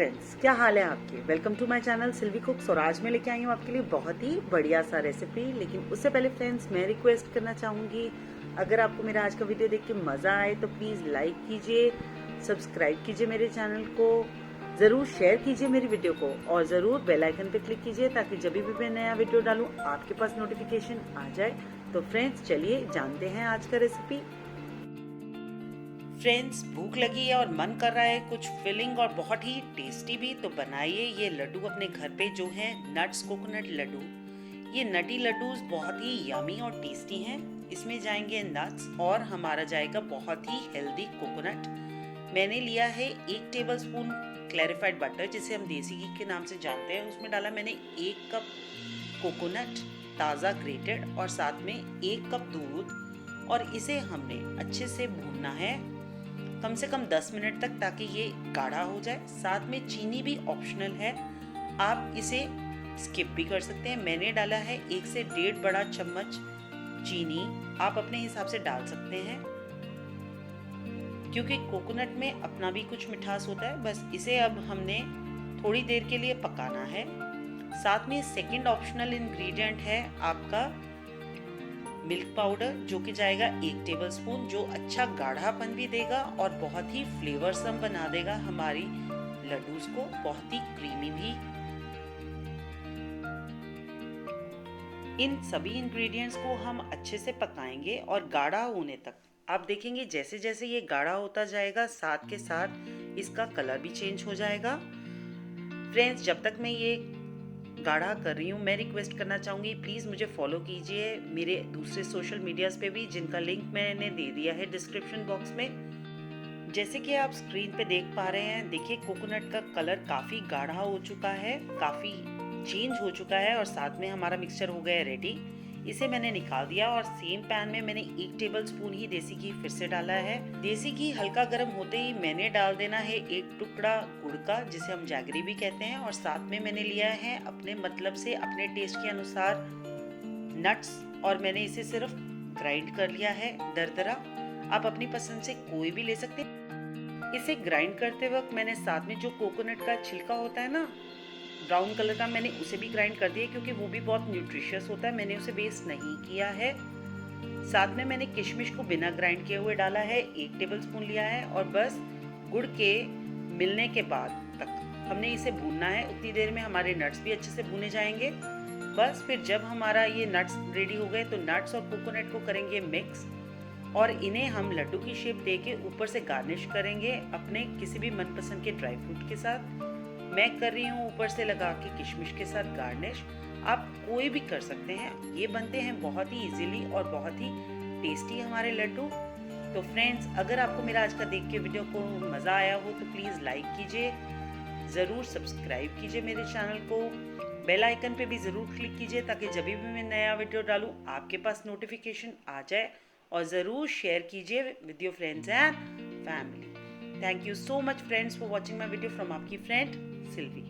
Friends, क्या हाल है आपके। Welcome to my channel Silvi cooks. और आज मैं लेके आई हूँ आपके लिए बहुत ही बढ़िया सा रेसिपी। लेकिन उससे पहले फ्रेंड्स, मैं रिक्वेस्ट करना चाहूँगी, अगर आपको मेरा आज का वीडियो देख के मज़ा आए तो प्लीज़ लाइक कीजिए, सब्सक्राइब कीजिए मेरे चैनल को, ज़रूर शेयर कीजिए मेरी वीडियो को और ज़रूर बेल आइकन पे क्लिक कीजिए ताकि जब भी मैं नया वीडियो डालूँ आपके पास नोटिफिकेशन आ जाए। तो फ्रेंड्स, चलिए जानते हैं आज का रेसिपी। फ्रेंड्स, भूख लगी है और मन कर रहा है कुछ फिलिंग और बहुत ही टेस्टी भी, तो बनाइए ये लड्डू अपने घर पे, जो है नट्स कोकोनट लड्डू। ये नटी लड्डूस बहुत ही यमी और टेस्टी हैं। इसमें जाएंगे नट्स और हमारा जाएगा बहुत ही हेल्दी कोकोनट। मैंने लिया है 1 टेबलस्पून क्लैरिफाइड बटर, जिसे हम देसी घी के नाम से जानते हैं। उसमें डाला मैंने 1 कप कोकोनट ताज़ा ग्रेटेड और साथ में 1 कप दूध, और इसे हमने अच्छे से भूनना है कम से कम 10 मिनट तक, ताकि ये गाढ़ा हो जाए। साथ में चीनी भी ऑप्शनल है, आप इसे स्किप भी कर सकते हैं। मैंने डाला है 1 से 1.5 बड़ा चम्मच चीनी, आप अपने हिसाब से डाल सकते हैं, क्योंकि कोकोनट में अपना भी कुछ मिठास होता है। बस इसे अब हमने थोड़ी देर के लिए पकाना है। साथ में सेकंड ऑप्शनल इंग्रेडिएंट है आपका मिल्क पाउडर, जो कि जाएगा 1 टेबलस्पून, जो अच्छा गाढ़ापन भी देगा और बहुत ही फ्लेवरसम बना देगा हमारी लड्डूस को, बहुत ही क्रीमी भी। इन सभी इंग्रेडिएंट्स को हम अच्छे से पकाएंगे और गाढ़ा होने तक। आप देखेंगे जैसे जैसे ये गाढ़ा होता जाएगा, साथ के साथ इसका कलर भी चेंज हो जाएगा। फ्रेंड्स, जब तक मैं ये गाढ़ा कर रही हूँ, मैं रिक्वेस्ट करना चाहूँगी, प्लीज़ मुझे फॉलो कीजिए मेरे दूसरे सोशल मीडियाज़ पे भी, जिनका लिंक मैंने दे दिया है डिस्क्रिप्शन बॉक्स में। जैसे कि आप स्क्रीन पे देख पा रहे हैं, देखिए कोकोनट का कलर काफ़ी गाढ़ा हो चुका है, काफ़ी चेंज हो चुका है, और साथ में हमारा मिक्सचर हो गया रेडी। इसे मैंने निकाल दिया और सेम पैन में मैंने 1 टेबलस्पून ही देसी घी फिर से डाला है। देसी घी हल्का गर्म होते ही मैंने डाल देना है 1 टुकड़ा गुड़ का, जिसे हम जैगरी भी कहते हैं, और साथ में मैंने लिया है अपने मतलब से, अपने टेस्ट के अनुसार नट्स, और मैंने इसे सिर्फ ग्राइंड कर लिया है दरदरा। आप अपनी पसंद से कोई भी ले सकते हैं। इसे ग्राइंड करते वक्त मैंने साथ में जो कोकोनट का छिलका होता है ना, ब्राउन कलर का, मैंने उसे भी ग्राइंड कर दिया, क्योंकि वो भी बहुत न्यूट्रिशियस होता है, मैंने उसे वेस्ट नहीं किया है। साथ में मैंने किशमिश को बिना ग्राइंड किए हुए डाला है, 1 टेबलस्पून लिया है, और बस गुड़ के मिलने के बाद तक हमने इसे भूनना है। उतनी देर में हमारे नट्स भी अच्छे से भुने जाएंगे। बस फिर जब हमारा ये नट्स रेडी हो गए, तो नट्स और कोकोनट को करेंगे मिक्स, और इन्हें हम लड्डू की शेप दे के ऊपर से गार्निश करेंगे अपने किसी भी मनपसंद के ड्राई फ्रूट के साथ। मैं कर रही हूँ ऊपर से लगा के किशमिश के साथ गार्निश, आप कोई भी कर सकते हैं। ये बनते हैं बहुत ही इजीली और बहुत ही टेस्टी हमारे लड्डू। तो फ्रेंड्स, अगर आपको मेरा आज का देख के वीडियो को मज़ा आया हो तो प्लीज़ लाइक कीजिए, ज़रूर सब्सक्राइब कीजिए मेरे चैनल को, बेल आइकन पे भी ज़रूर क्लिक कीजिए ताकि जब भी मैं नया वीडियो डालूँ आपके पास नोटिफिकेशन आ जाए, और ज़रूर शेयर कीजिए with your friends and family. Thank you so much friends for watching my video from आपकी फ्रेंड सिल्वी।